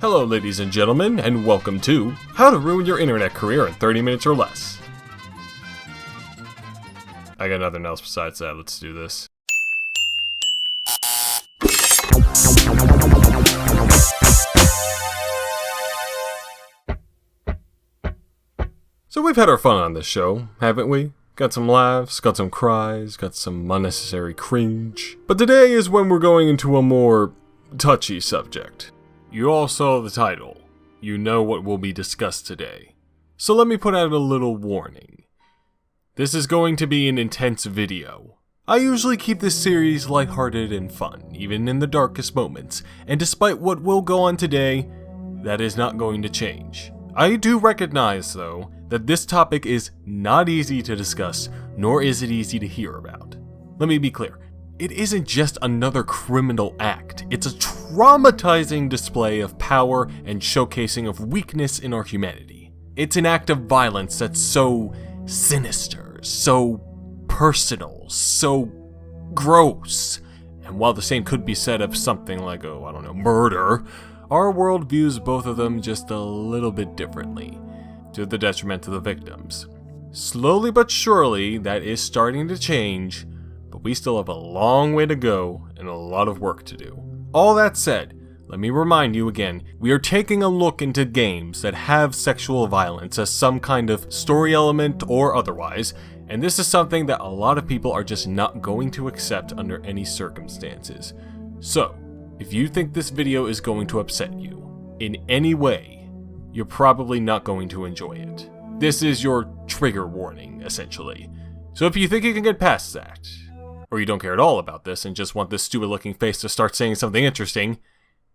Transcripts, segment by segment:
Hello ladies and gentlemen, and welcome to How to Ruin Your Internet Career in 30 Minutes or Less. I got nothing else besides that, let's do this. So we've had our fun on this show, haven't we? Got some laughs, got some cries, got some unnecessary cringe. But today is when we're going into a more touchy subject. You all saw the title. You know what will be discussed today. So let me put out a little warning. This is going to be an intense video. I usually keep this series lighthearted and fun, even in the darkest moments, and despite what will go on today, that is not going to change. I do recognize, though, that this topic is not easy to discuss, nor is it easy to hear about. Let me be clear. It isn't just another criminal act, it's a traumatizing display of power and showcasing of weakness in our humanity. It's an act of violence that's so sinister, so personal, so gross. And while the same could be said of something like, murder, our world views both of them just a little bit differently, to the detriment of the victims. Slowly but surely, that is starting to change, but we still have a long way to go and a lot of work to do. All that said, let me remind you again, we are taking a look into games that have sexual violence as some kind of story element or otherwise, and this is something that a lot of people are just not going to accept under any circumstances. So, if you think this video is going to upset you in any way, you're probably not going to enjoy it. This is your trigger warning, essentially. So if you think you can get past that, or you don't care at all about this and just want this stupid looking face to start saying something interesting,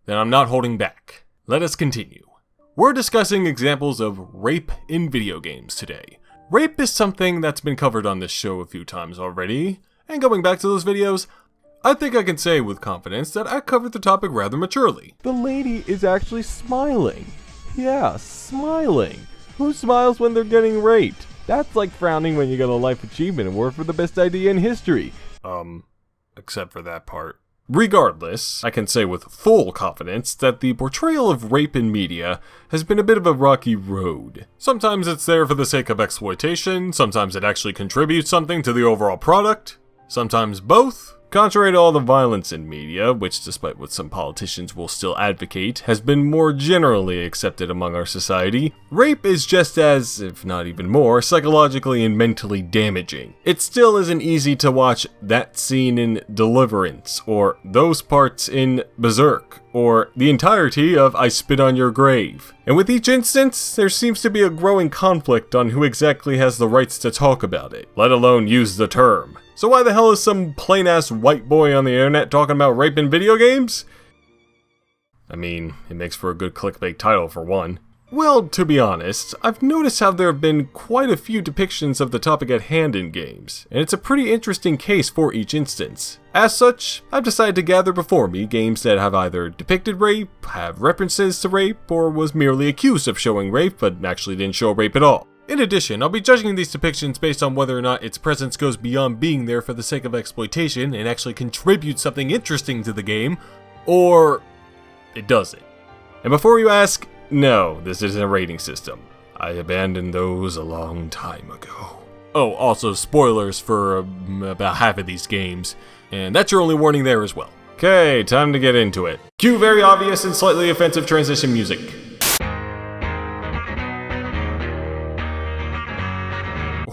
then I'm not holding back. Let us continue. We're discussing examples of rape in video games today. Rape is something that's been covered on this show a few times already, and going back to those videos, I think I can say with confidence that I covered the topic rather maturely. The lady is actually smiling. Yeah, smiling. Who smiles when they're getting raped? That's like frowning when you get a life achievement award for the best idea in history. Except for that part. Regardless, I can say with full confidence that the portrayal of rape in media has been a bit of a rocky road. Sometimes it's there for the sake of exploitation, sometimes it actually contributes something to the overall product, sometimes both. Contrary to all the violence in media, which despite what some politicians will still advocate, has been more generally accepted among our society, rape is just as, if not even more, psychologically and mentally damaging. It still isn't easy to watch that scene in Deliverance, or those parts in Berserk, or the entirety of I Spit on Your Grave. And with each instance, there seems to be a growing conflict on who exactly has the rights to talk about it, let alone use the term. So why the hell is some plain-ass white boy on the internet talking about rape in video games? I mean, it makes for a good clickbait title for one. Well, to be honest, I've noticed how there have been quite a few depictions of the topic at hand in games, and it's a pretty interesting case for each instance. As such, I've decided to gather before me games that have either depicted rape, have references to rape, or was merely accused of showing rape but actually didn't show rape at all. In addition, I'll be judging these depictions based on whether or not its presence goes beyond being there for the sake of exploitation and actually contributes something interesting to the game, or it doesn't. And before you ask, no, this isn't a rating system. I abandoned those a long time ago. Oh, also spoilers for about half of these games, and that's your only warning there as well. Okay, time to get into it. Cue very obvious and slightly offensive transition music.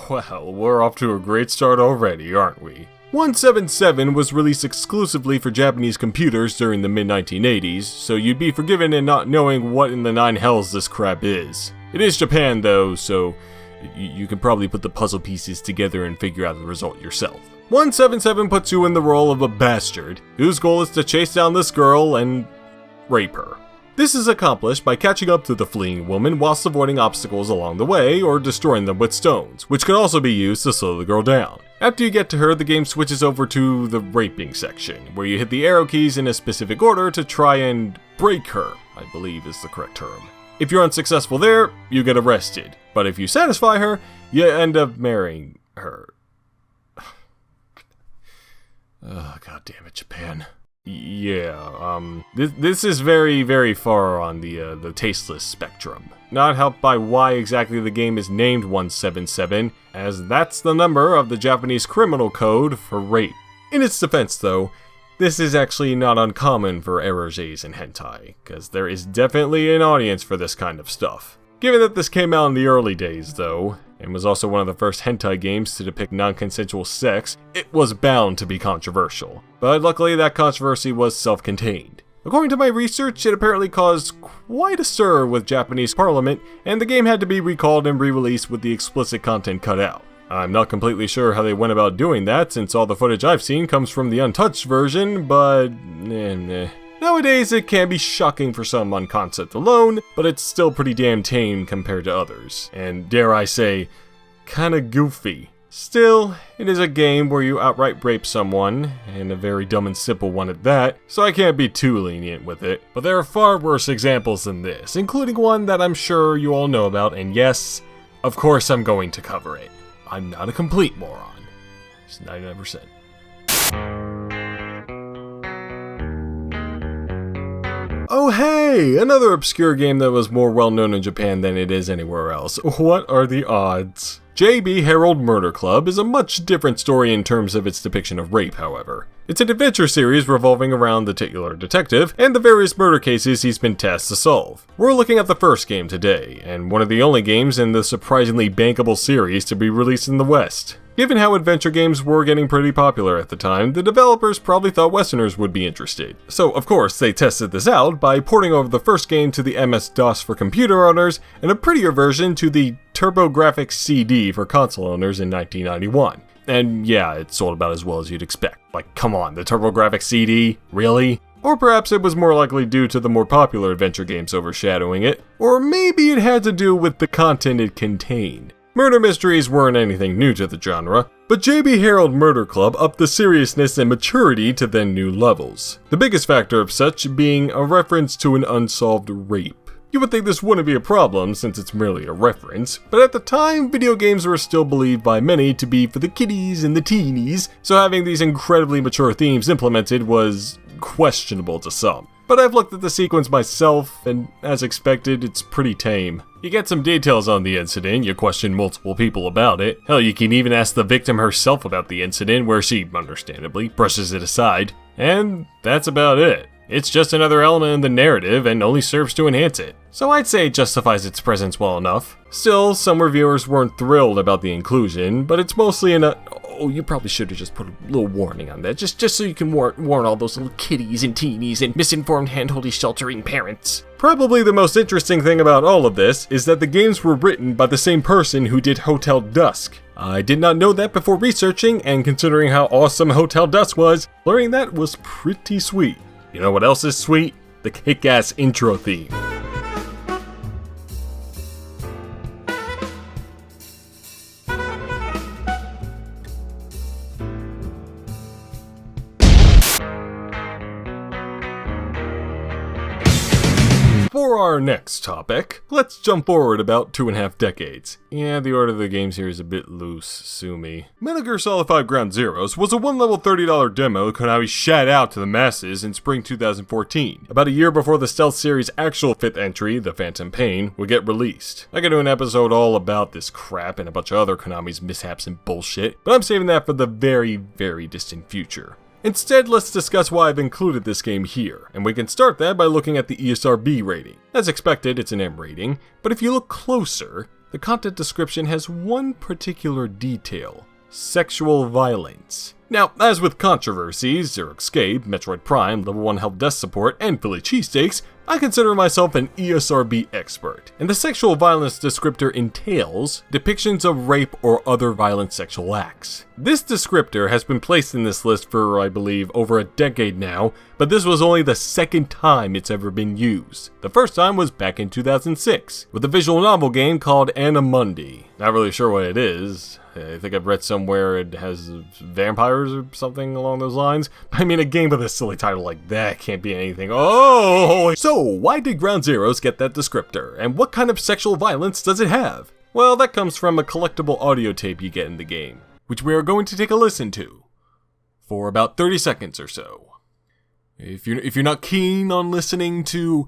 Well, we're off to a great start already, aren't we? 177 was released exclusively for Japanese computers during the mid-1980s, so you'd be forgiven in not knowing what in the nine hells this crap is. It is Japan though, so you can probably put the puzzle pieces together and figure out the result yourself. 177 puts you in the role of a bastard, whose goal is to chase down this girl and rape her. This is accomplished by catching up to the fleeing woman whilst avoiding obstacles along the way or destroying them with stones, which can also be used to slow the girl down. After you get to her, the game switches over to the raping section, where you hit the arrow keys in a specific order to try and break her, I believe is the correct term. If you're unsuccessful there, you get arrested, but if you satisfy her, you end up marrying her. Oh, God damn it, Japan. This is very, very far on the tasteless spectrum. Not helped by why exactly the game is named 177, as that's the number of the Japanese criminal code for rape. In its defense though, this is actually not uncommon for eroges in hentai, because there is definitely an audience for this kind of stuff. Given that this came out in the early days though, and was also one of the first hentai games to depict non-consensual sex, it was bound to be controversial. But luckily that controversy was self-contained. According to my research, it apparently caused quite a stir with Japanese parliament, and the game had to be recalled and re-released with the explicit content cut out. I'm not completely sure how they went about doing that, since all the footage I've seen comes from the untouched version, but Nowadays, it can be shocking for some on concept alone, but it's still pretty damn tame compared to others, and dare I say, kinda goofy. Still, it is a game where you outright rape someone, and a very dumb and simple one at that, so I can't be too lenient with it. But there are far worse examples than this, including one that I'm sure you all know about, and yes, of course I'm going to cover it. I'm not a complete moron. It's 99%. Oh hey! Another obscure game that was more well known in Japan than it is anywhere else. What are the odds? J.B. Harold Murder Club is a much different story in terms of its depiction of rape, however. It's an adventure series revolving around the titular detective and the various murder cases he's been tasked to solve. We're looking at the first game today, and one of the only games in the surprisingly bankable series to be released in the West. Given how adventure games were getting pretty popular at the time, the developers probably thought Westerners would be interested. So of course, they tested this out by porting over the first game to the MS-DOS for computer owners, and a prettier version to the TurboGrafx CD for console owners in 1991. And yeah, it sold about as well as you'd expect. Like, come on, the TurboGrafx CD? Really? Or perhaps it was more likely due to the more popular adventure games overshadowing it, or maybe it had to do with the content it contained. Murder mysteries weren't anything new to the genre, but J.B. Harold Murder Club upped the seriousness and maturity to then new levels. The biggest factor of such being a reference to an unsolved rape. You would think this wouldn't be a problem since it's merely a reference, but at the time, video games were still believed by many to be for the kiddies and the teenies, so having these incredibly mature themes implemented was questionable to some. But I've looked at the sequence myself, and as expected, it's pretty tame. You get some details on the incident, you question multiple people about it. Hell, you can even ask the victim herself about the incident, where she, understandably, brushes it aside. And that's about it. It's just another element in the narrative and only serves to enhance it. So I'd say it justifies its presence well enough. Still, some reviewers weren't thrilled about the inclusion, but it's mostly oh, you probably should have just put a little warning on that, just so you can warn all those little kiddies and teenies and misinformed handholdy sheltering parents. Probably the most interesting thing about all of this is that the games were written by the same person who did Hotel Dusk. I did not know that before researching, and considering how awesome Hotel Dusk was, learning that was pretty sweet. You know what else is sweet? The kick-ass intro theme. For our next topic, let's jump forward about 2.5 decades. Yeah, the order of the games here is a bit loose, sue me. Metal Gear Solid 5 Ground Zeroes was a one-level $30 demo Konami shat out to the masses in spring 2014, about a year before the Stealth series' actual 5th entry, The Phantom Pain, would get released. I could do an episode all about this crap and a bunch of other Konami's mishaps and bullshit, but I'm saving that for the very, very distant future. Instead, let's discuss why I've included this game here, and we can start that by looking at the ESRB rating. As expected, it's an M rating, but if you look closer, the content description has one particular detail: sexual violence. Now, as with controversies, Zero Escape, Metroid Prime, Level 1 Help Desk Support, and Philly Cheesesteaks, I consider myself an ESRB expert, and the sexual violence descriptor entails depictions of rape or other violent sexual acts. This descriptor has been placed in this list for, I believe, over a decade now, but this was only the second time it's ever been used. The first time was back in 2006, with a visual novel game called Anna-Mundi. Not really sure what it is. I think I've read somewhere it has vampires or something along those lines. I mean, a game with a silly title like that can't be anything. Oh! So, why did Ground Zeroes get that descriptor? And what kind of sexual violence does it have? Well, that comes from a collectible audio tape you get in the game, which we are going to take a listen to for about 30 seconds or so. If you're not keen on listening to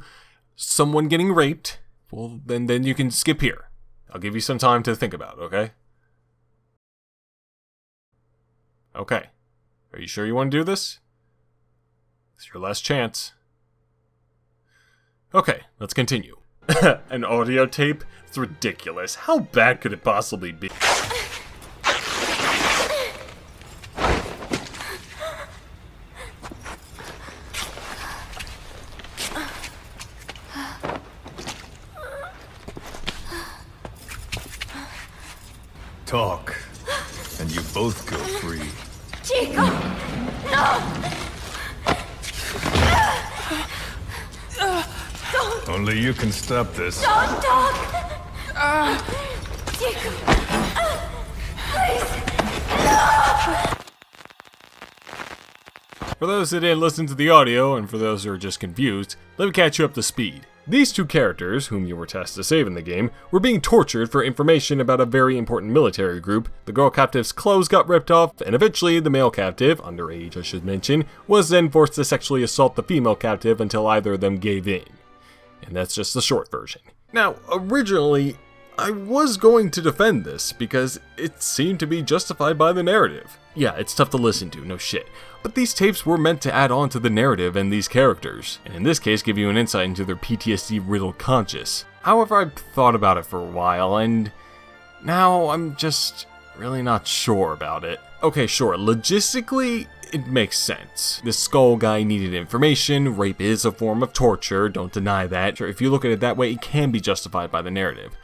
someone getting raped, well, then you can skip here. I'll give you some time to think about it, okay? Okay. Are you sure you want to do this? It's your last chance. Okay, let's continue. An audio tape? It's ridiculous. How bad could it possibly be? Talk, and you both go free. Chico! No! Only you can stop this. Don't talk! Chico! Please! For those that didn't listen to the audio, and for those who are just confused, let me catch you up to speed. These two characters, whom you were tasked to save in the game, were being tortured for information about a very important military group. The girl captive's clothes got ripped off, and eventually the male captive, underage I should mention, was then forced to sexually assault the female captive until either of them gave in. And that's just the short version. Now, originally, I was going to defend this because it seemed to be justified by the narrative. Yeah, it's tough to listen to, no shit. But these tapes were meant to add on to the narrative and these characters, and in this case give you an insight into their PTSD-riddled conscience. However, I've thought about it for a while, and now I'm just really not sure about it. Okay, sure, logistically, it makes sense. The skull guy needed information, rape is a form of torture, don't deny that. Sure, if you look at it that way, it can be justified by the narrative.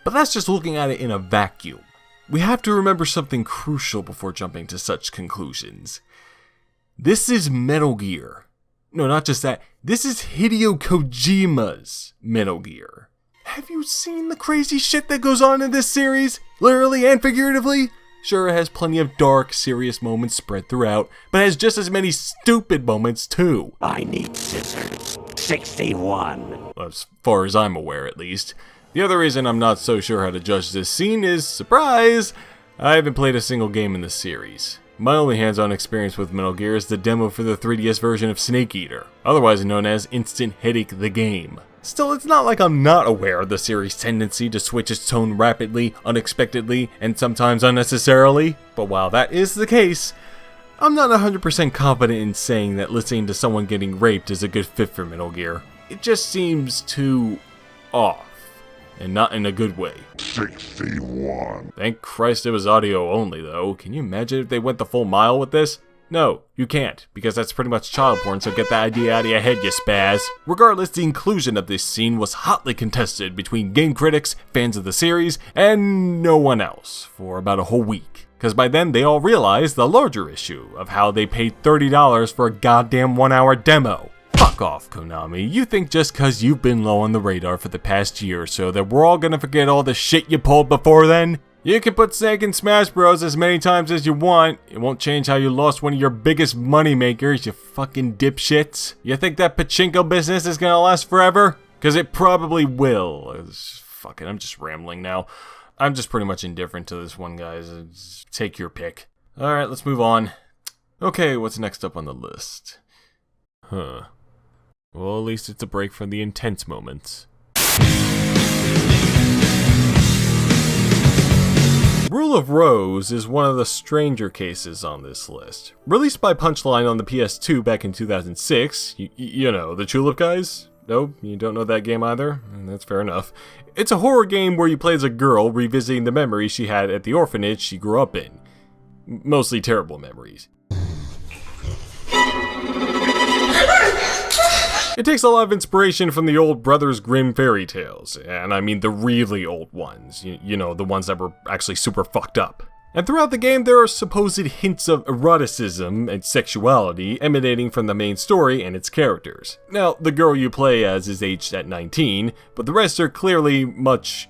But that's just looking at it in a vacuum. We have to remember something crucial before jumping to such conclusions. This is Metal Gear. No, not just that. This is Hideo Kojima's Metal Gear. Have you seen the crazy shit that goes on in this series? Literally and figuratively? Sure, it has plenty of dark, serious moments spread throughout, but it has just as many stupid moments too. I need scissors. 61. As far as I'm aware, at least. The other reason I'm not so sure how to judge this scene is, surprise, I haven't played a single game in the series. My only hands-on experience with Metal Gear is the demo for the 3DS version of Snake Eater, otherwise known as Instant Headache the Game. Still, it's not like I'm not aware of the series' tendency to switch its tone rapidly, unexpectedly, and sometimes unnecessarily, but while that is the case, I'm not 100% confident in saying that listening to someone getting raped is a good fit for Metal Gear. It just seems too off. And not in a good way. 61. Thank Christ it was audio only, though. Can you imagine if they went the full mile with this? No, you can't, because that's pretty much child porn, so get that idea out of your head, you spaz. Regardless, the inclusion of this scene was hotly contested between game critics, fans of the series, and no one else for about a whole week. Because by then, they all realized the larger issue of how they paid $30 for a goddamn 1-hour demo. Fuck off, Konami. You think just cause you've been low on the radar for the past year or so that we're all gonna forget all the shit you pulled before then? You can put Snake in Smash Bros as many times as you want. It won't change how you lost one of your biggest moneymakers, you fucking dipshits. You think that pachinko business is gonna last forever? Cause it probably will. Fuck it, I'm just rambling now. I'm just pretty much indifferent to this one, guys. Take your pick. Alright, let's move on. Okay, what's next up on the list? Huh. Well, at least it's a break from the intense moments. Rule of Rose is one of the stranger cases on this list. Released by Punchline on the PS2 back in 2006, you know, the Tulip guys? No, you don't know that game either? That's fair enough. It's a horror game where you play as a girl revisiting the memories she had at the orphanage she grew up in. Mostly terrible memories. It takes a lot of inspiration from the old Brothers Grimm fairy tales, and I mean the really old ones, you know, the ones that were actually super fucked up. And throughout the game there are supposed hints of eroticism and sexuality emanating from the main story and its characters. Now, the girl you play as is aged at 19, but the rest are clearly much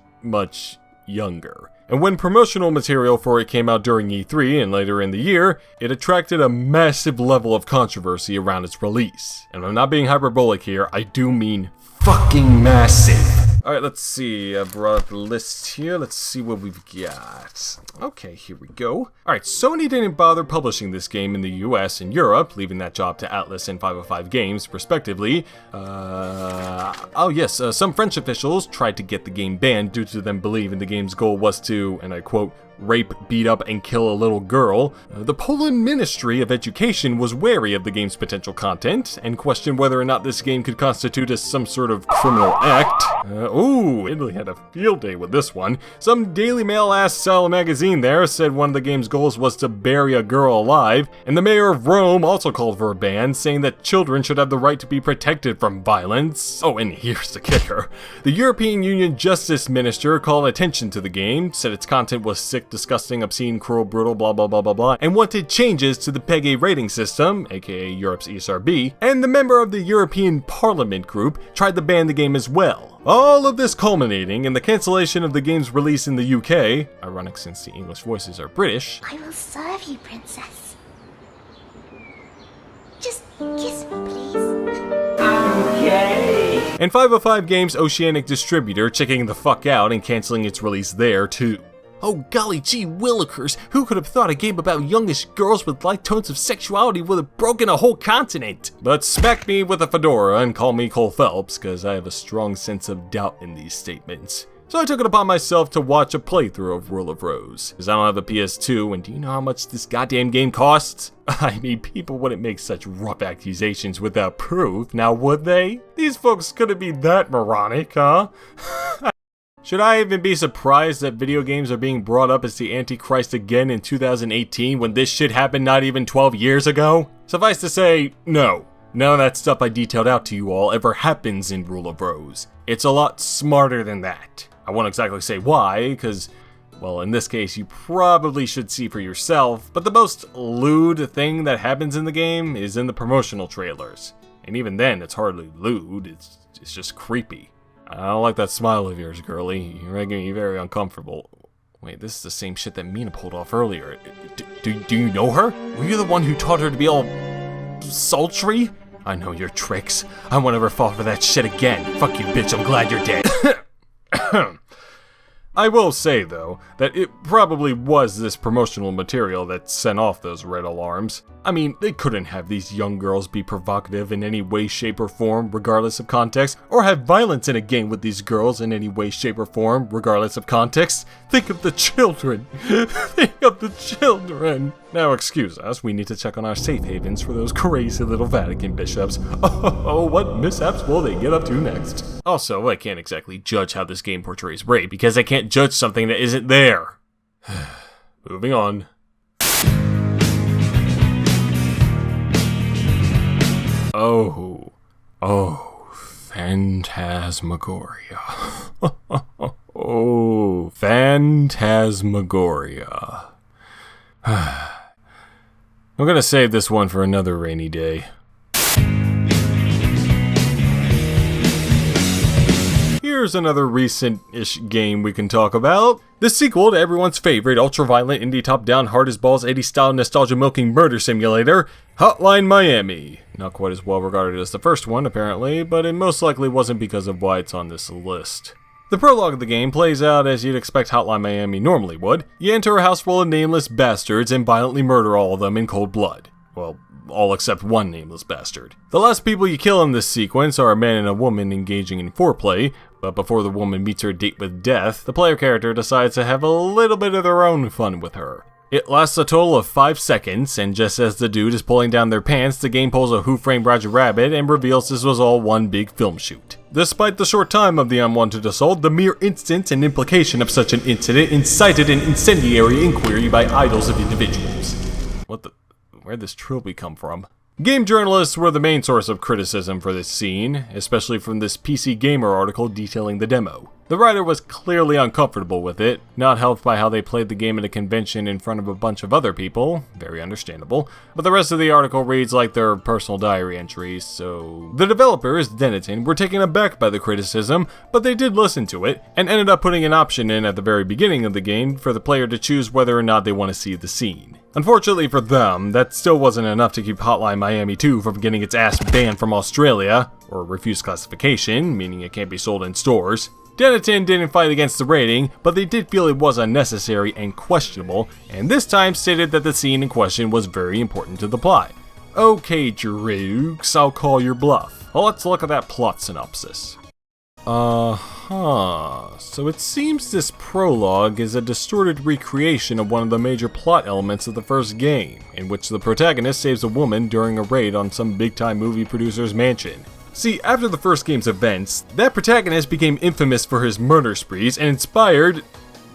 younger. And when promotional material for it came out during E3 and later in the year, it attracted a massive level of controversy around its release. And I'm not being hyperbolic here, I do mean fucking massive. Alright, let's see. I brought up the list here. Let's see what we've got. Okay, here we go. Alright, Sony didn't bother publishing this game in the US and Europe, leaving that job to Atlus and 505 Games, respectively. Some French officials tried to get the game banned due to them believing the game's goal was to, and I quote, rape, beat up, and kill a little girl. The Poland Ministry of Education was wary of the game's potential content and questioned whether or not this game could constitute as some sort of criminal act. Italy had a field day with this one. Some Daily Mail-ass style magazine there said one of the game's goals was to bury a girl alive, and the mayor of Rome also called for a ban, saying that children should have the right to be protected from violence. Oh, and here's the kicker. The European Union Justice Minister called attention to the game, said its content was sick, disgusting, obscene, cruel, brutal, blah blah blah blah blah, and wanted changes to the PEGI rating system, aka Europe's ESRB, and the member of the European Parliament group tried to ban the game as well. All of this culminating in the cancellation of the game's release in the UK, ironic since the English voices are British. I will serve you, princess. Just kiss me, please. And 505 Games' Oceanic distributor checking the fuck out and canceling its release there too. Oh golly gee willikers, who could have thought a game about youngish girls with light tones of sexuality would have broken a whole continent? But smack me with a fedora and call me Cole Phelps, cause I have a strong sense of doubt in these statements. So I took it upon myself to watch a playthrough of Rule of Rose, cause I don't have a PS2, and do you know how much this goddamn game costs? I mean, people wouldn't make such rough accusations without proof, now would they? These folks couldn't be that moronic, huh? Should I even be surprised that video games are being brought up as the Antichrist again in 2018 when this shit happened not even 12 years ago? Suffice to say, no. None of that stuff I detailed out to you all ever happens in Rule of Rose. It's a lot smarter than that. I won't exactly say why, because, well, in this case you probably should see for yourself, but the most lewd thing that happens in the game is in the promotional trailers. And even then, it's hardly lewd, it's just creepy. I don't like that smile of yours, girly. You're making me very uncomfortable. Wait, this is the same shit that Mina pulled off earlier. Do you know her? Were you the one who taught her to be all sultry? I know your tricks. I won't ever fall for that shit again. Fuck you, bitch. I'm glad you're dead. I will say, though, that it probably was this promotional material that sent off those red alarms. I mean, they couldn't have these young girls be provocative in any way, shape, or form, regardless of context, or have violence in a game with these girls in any way, shape, or form, regardless of context. Think of the children. Think of the children. Now, excuse us, we need to check on our safe havens for those crazy little Vatican bishops. Oh, what mishaps will they get up to next? Also, I can't exactly judge how this game portrays rape, because I can't judge something that isn't there. Moving on. Oh, Phantasmagoria. Oh, Phantasmagoria. I'm gonna save this one for another rainy day. Here's another recent-ish game we can talk about. The sequel to everyone's favorite ultra-violent indie top-down hard-as-balls 80s-style nostalgia-milking murder simulator, Hotline Miami. Not quite as well regarded as the first one, apparently, but it most likely wasn't because of why it's on this list. The prologue of the game plays out as you'd expect Hotline Miami normally would. You enter a house full of nameless bastards and violently murder all of them in cold blood. Well, all except one nameless bastard. The last people you kill in this sequence are a man and a woman engaging in foreplay, but before the woman meets her date with death, the player character decides to have a little bit of their own fun with her. It lasts a total of 5 seconds, and just as the dude is pulling down their pants, the game pulls a Who Framed Roger Rabbit and reveals this was all one big film shoot. Despite the short time of the unwanted assault, the mere instance and implication of such an incident incited an incendiary inquiry by idols of individuals. Where'd this trilby come from? Game journalists were the main source of criticism for this scene, especially from this PC Gamer article detailing the demo. The writer was clearly uncomfortable with it, not helped by how they played the game at a convention in front of a bunch of other people, very understandable, but the rest of the article reads like their personal diary entries, so... The developers, Denetton, were taken aback by the criticism, but they did listen to it, and ended up putting an option in at the very beginning of the game for the player to choose whether or not they want to see the scene. Unfortunately for them, that still wasn't enough to keep Hotline Miami 2 from getting its ass banned from Australia, or refused classification, meaning it can't be sold in stores. Denethor didn't fight against the rating, but they did feel it was unnecessary and questionable, and this time stated that the scene in question was very important to the plot. Okay, Jerooks, I'll call your bluff. Well, let's look at that plot synopsis. So it seems this prologue is a distorted recreation of one of the major plot elements of the first game, in which the protagonist saves a woman during a raid on some big-time movie producer's mansion. See, after the first game's events, that protagonist became infamous for his murder sprees and inspired,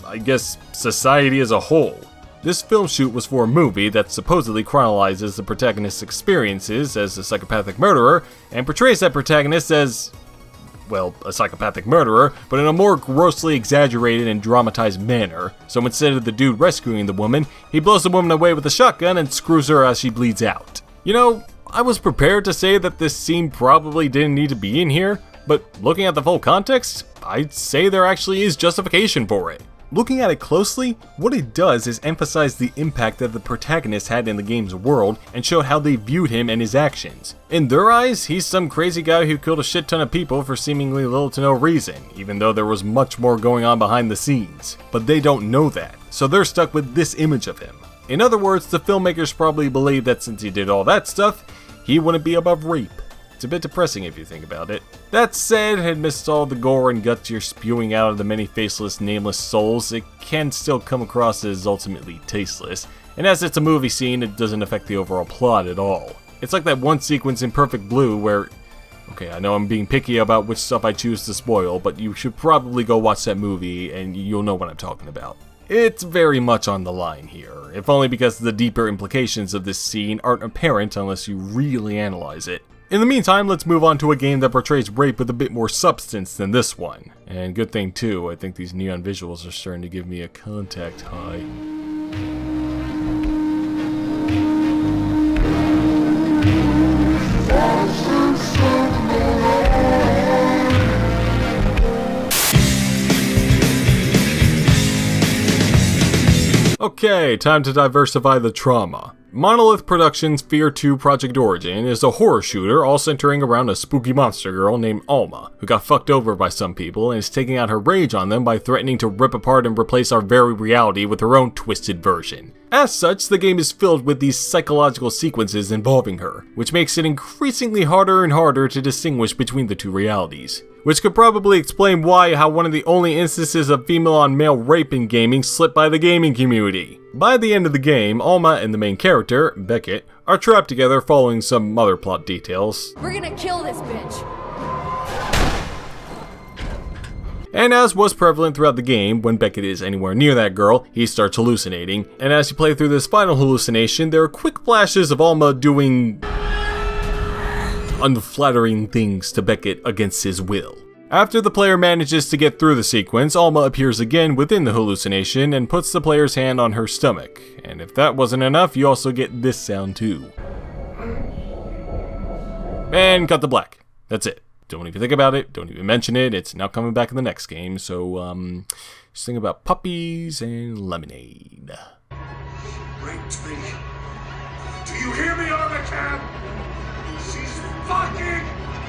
I guess, society as a whole. This film shoot was for a movie that supposedly chronicles the protagonist's experiences as a psychopathic murderer and portrays that protagonist as, well, a psychopathic murderer, but in a more grossly exaggerated and dramatized manner. So instead of the dude rescuing the woman, he blows the woman away with a shotgun and screws her as she bleeds out. You know, I was prepared to say that this scene probably didn't need to be in here, but looking at the full context, I'd say there actually is justification for it. Looking at it closely, what it does is emphasize the impact that the protagonist had in the game's world and showed how they viewed him and his actions. In their eyes, he's some crazy guy who killed a shit ton of people for seemingly little to no reason, even though there was much more going on behind the scenes. But they don't know that, so they're stuck with this image of him. In other words, the filmmakers probably believe that since he did all that stuff, he wouldn't be above rape. It's a bit depressing if you think about it. That said, amidst all the gore and guts you're spewing out of the many faceless, nameless souls, it can still come across as ultimately tasteless, and as it's a movie scene, it doesn't affect the overall plot at all. It's like that one sequence in Perfect Blue where, okay, I know I'm being picky about which stuff I choose to spoil, but you should probably go watch that movie and you'll know what I'm talking about. It's very much on the line here, if only because the deeper implications of this scene aren't apparent unless you really analyze it. In the meantime, let's move on to a game that portrays rape with a bit more substance than this one. And good thing too, I think these neon visuals are starting to give me a contact high. Okay, time to diversify the trauma. Monolith Productions' Fear 2 Project Origin is a horror shooter all centering around a spooky monster girl named Alma, who got fucked over by some people and is taking out her rage on them by threatening to rip apart and replace our very reality with her own twisted version. As such, the game is filled with these psychological sequences involving her, which makes it increasingly harder and harder to distinguish between the two realities. Which could probably explain how one of the only instances of female-on-male rape in gaming slipped by the gaming community. By the end of the game, Alma and the main character, Beckett, are trapped together following some other plot details. We're gonna kill this bitch! And as was prevalent throughout the game, when Beckett is anywhere near that girl, he starts hallucinating, and as you play through this final hallucination, there are quick flashes of Alma doing unflattering things to Beckett against his will. After the player manages to get through the sequence, Alma appears again within the hallucination and puts the player's hand on her stomach. And if that wasn't enough, you also get this sound too. And cut to black. That's it. Don't even think about it, don't even mention it, it's not coming back in the next game, so just think about puppies and lemonade. Raped me. Do you hear me, Armacam? She's fucking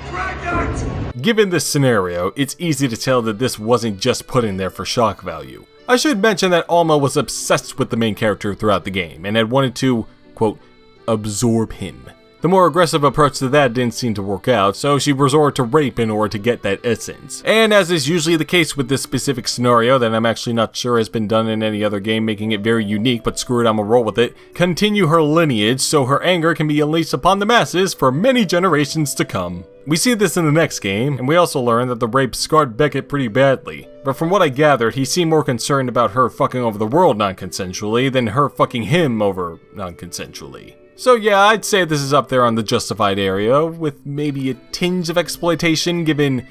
pregnant! Given this scenario, it's easy to tell that this wasn't just put in there for shock value. I should mention that Alma was obsessed with the main character throughout the game, and had wanted to, quote, absorb him. The more aggressive approach to that didn't seem to work out, so she resorted to rape in order to get that essence. And as is usually the case with this specific scenario that I'm actually not sure has been done in any other game, making it very unique, but screw it, I'ma roll with it, continue her lineage so her anger can be unleashed upon the masses for many generations to come. We see this in the next game, and we also learn that the rape scarred Beckett pretty badly. But from what I gathered, he seemed more concerned about her fucking over the world non-consensually than her fucking him over non-consensually. So yeah, I'd say this is up there on the justified area, with maybe a tinge of exploitation given...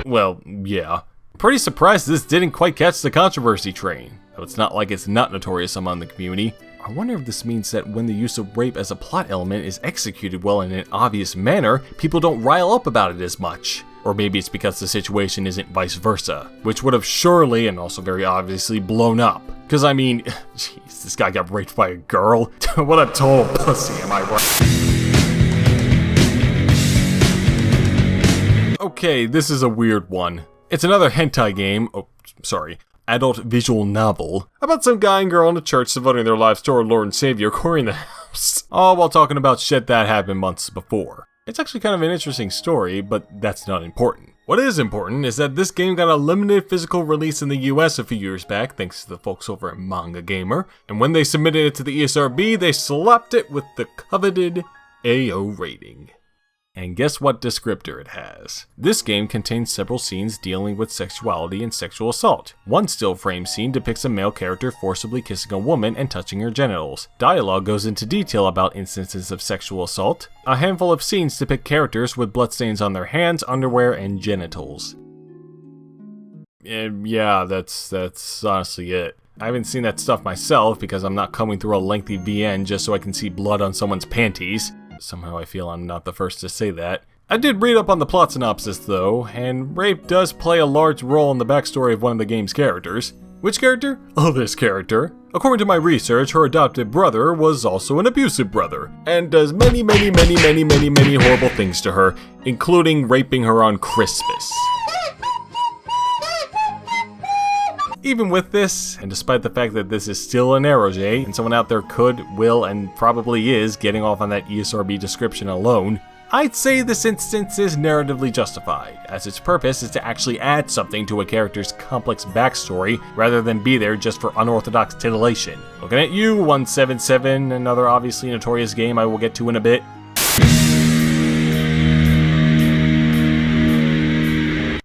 well, yeah. Pretty surprised this didn't quite catch the controversy train, though it's not like it's not notorious among the community. I wonder if this means that when the use of rape as a plot element is executed well in an obvious manner, people don't rile up about it as much. Or maybe it's because the situation isn't vice versa, which would have surely and also very obviously blown up. Cause I mean, jeez, this guy got raped by a girl? What a total pussy, am I right? Okay, this is a weird one. It's another hentai game, adult visual novel, about some guy and girl in a church devoting their lives to our Lord and Savior, Cory in the House, all while talking about shit that happened months before. It's actually kind of an interesting story, but that's not important. What is important is that this game got a limited physical release in the US a few years back, thanks to the folks over at Manga Gamer, and when they submitted it to the ESRB, they slapped it with the coveted AO rating. And guess what descriptor it has? This game contains several scenes dealing with sexuality and sexual assault. One still frame scene depicts a male character forcibly kissing a woman and touching her genitals. Dialogue goes into detail about instances of sexual assault. A handful of scenes depict characters with bloodstains on their hands, underwear, and genitals. Yeah, that's honestly it. I haven't seen that stuff myself because I'm not coming through a lengthy VN just so I can see blood on someone's panties. Somehow I feel I'm not the first to say that. I did read up on the plot synopsis though, and rape does play a large role in the backstory of one of the game's characters. Which character? Oh, this character. According to my research, her adopted brother was also an abusive brother, and does many horrible things to her, including raping her on Christmas. Even with this, and despite the fact that this is still an eroge, and someone out there could, will, and probably is getting off on that ESRB description alone, I'd say this instance is narratively justified, as its purpose is to actually add something to a character's complex backstory, rather than be there just for unorthodox titillation. Looking at you, 177, another obviously notorious game I will get to in a bit.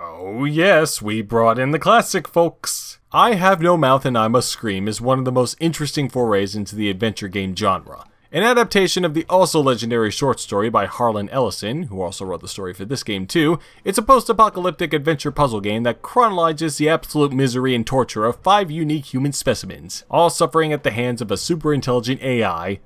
Oh yes, we brought in the classic, folks. I Have No Mouth and I Must Scream is one of the most interesting forays into the adventure game genre. An adaptation of the also legendary short story by Harlan Ellison, who also wrote the story for this game too, it's a post-apocalyptic adventure puzzle game that chronologizes the absolute misery and torture of 5 unique human specimens, all suffering at the hands of a super-intelligent AI,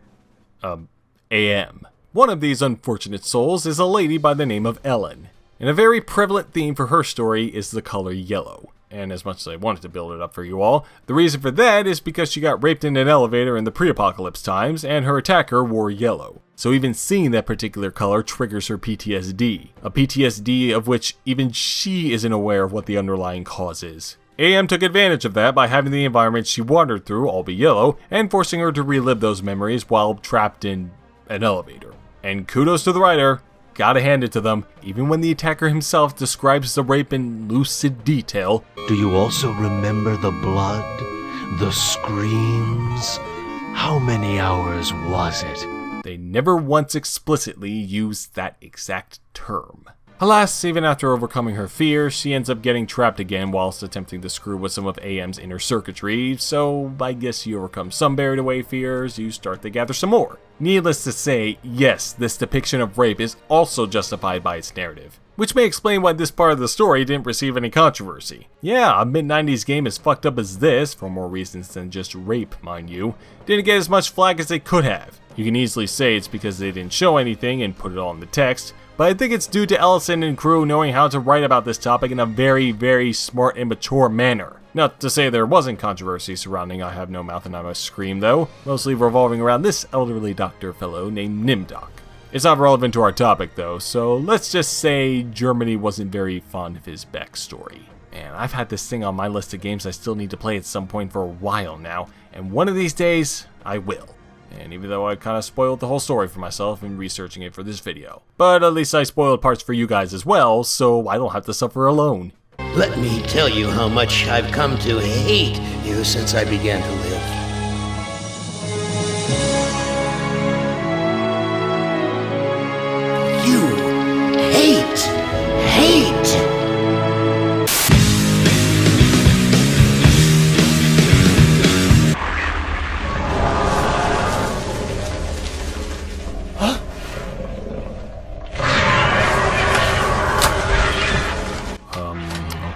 AM. One of these unfortunate souls is a lady by the name of Ellen, and a very prevalent theme for her story is the color yellow. And as much as I wanted to build it up for you all, the reason for that is because she got raped in an elevator in the pre-apocalypse times, and her attacker wore yellow. So even seeing that particular color triggers her PTSD. A PTSD of which even she isn't aware of what the underlying cause is. AM took advantage of that by having the environment she wandered through all be yellow, and forcing her to relive those memories while trapped in an elevator. And kudos to the writer. Gotta hand it to them, even when the attacker himself describes the rape in lucid detail. Do you also remember the blood? The screams? How many hours was it? They never once explicitly used that exact term. Alas, even after overcoming her fear, she ends up getting trapped again whilst attempting to screw with some of AM's inner circuitry, so I guess you overcome some buried away fears, you start to gather some more. Needless to say, yes, this depiction of rape is also justified by its narrative, which may explain why this part of the story didn't receive any controversy. Yeah, a mid-90s game as fucked up as this, for more reasons than just rape, mind you, didn't get as much flack as it could have. You can easily say it's because they didn't show anything and put it all in the text, but I think it's due to Ellison and crew knowing how to write about this topic in a very smart and mature manner. Not to say there wasn't controversy surrounding I Have No Mouth and I Must Scream though, mostly revolving around this elderly doctor fellow named Nimdoc. It's not relevant to our topic though, so let's just say Germany wasn't very fond of his backstory. And I've had this thing on my list of games I still need to play at some point for a while now, and one of these days, I will. And even though I kind of spoiled the whole story for myself in researching it for this video. But at least I spoiled parts for you guys as well, so I don't have to suffer alone. Let me tell you how much I've come to hate you since I began to live. You hate.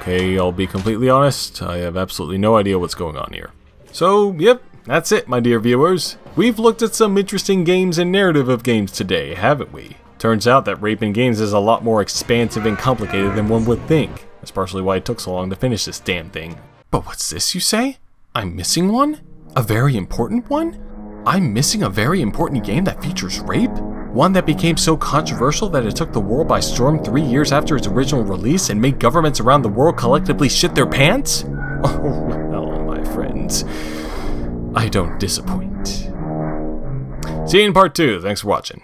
Okay, I'll be completely honest, I have absolutely no idea what's going on here. So, yep, that's it, my dear viewers. We've looked at some interesting games and narrative of games today, haven't we? Turns out that rape in games is a lot more expansive and complicated than one would think. That's partially why it took so long to finish this damn thing. But what's this, you say? I'm missing one? A very important one? I'm missing a very important game that features rape? One that became so controversial that it took the world by storm 3 years after its original release and made governments around the world collectively shit their pants? Oh, well, my friends, I don't disappoint. See you in part 2. Thanks for watching.